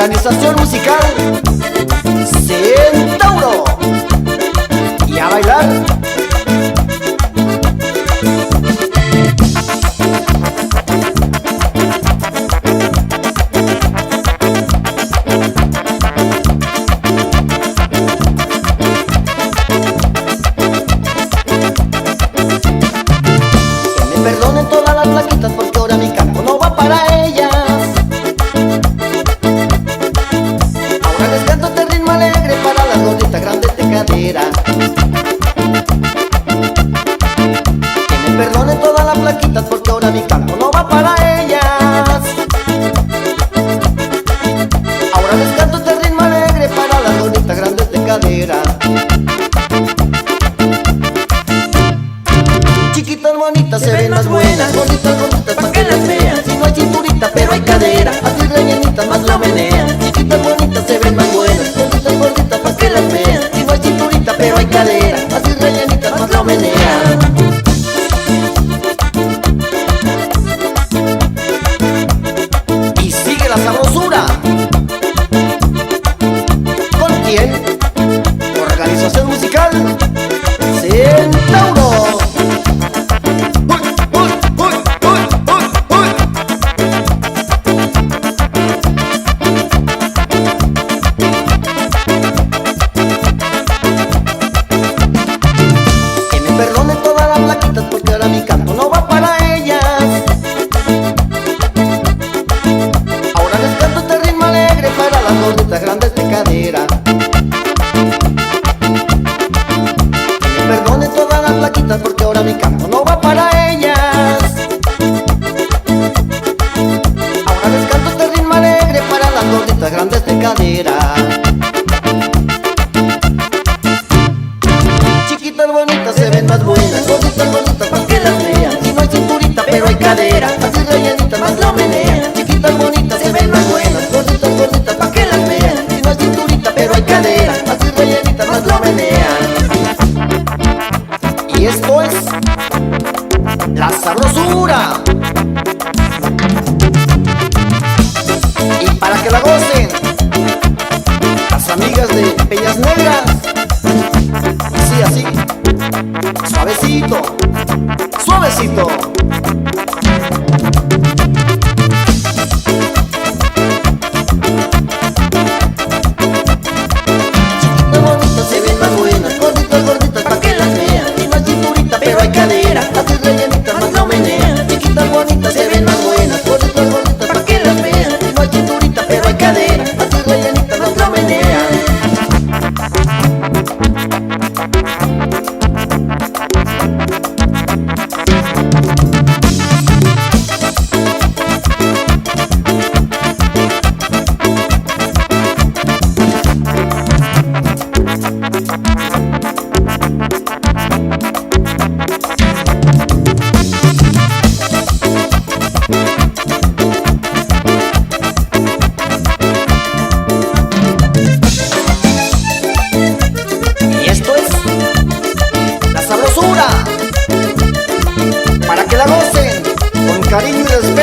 Organización musical Centauro. Y a bailar. Que me perdonen todas las plaquitas porque ahora mi canto no va para ellas. Ahora les canto este ritmo alegre para las gorditas grandes de cadera. Que me perdonen todas las plaquitas porque ahora mi canto no va para ellas. Ahora les canto este ritmo alegre para las gorditas grandes de cadera. Chiquitas bonitas se ven más buenas, gorditas gorditas pa' que las vean. Si no hay cinturita pero hay cadera, así rellenitas más lo menean. Chiquitas bonitas se ven más buenas, gorditas gorditas pa' que las vean. Si no hay cinturita pero hay cadera, así rellenitas más lo menean. Y sigue la sabrosura. ¿Con quién? Organización musical Centauro. Perdonen todas las plaquitas porque ahora mi canto no va para ellas. Ahora les canto este ritmo alegre para las gorditas grandes de cadera. Que me perdonen todas las plaquitas porque ahora mi canto no va para ellas. Ahora les canto este ritmo alegre para las gorditas grandes de cadera. Chiquitas bonitas se ven más buenas, gorditas gorditas pa' que las vean. Si no hay cinturita pero hay cadera, así rellenitas más lo menean. Chiquitas bonitas se ven más buenas, gorditas gorditas pa' que las vean. Si no hay cinturita pero hay cadera, así rellenitas más lo menean. Y esto es la sabrosura. Y para que la gocen las amigas de Peñas Negras. Así, suavecito, suavecito. Chiquitas bonitas se ven más buenas, gorditas gorditas pa' que las vean. Si no hay cinturita pero hay cadera, así rellenitas más lo menean. Chiquitas bonitas se ven más buenas, gorditas gorditas pa' que las vean. Si no hay cinturita pero hay cadera, así rellenitas más lo menean. Para que la gocen con cariño y respeto.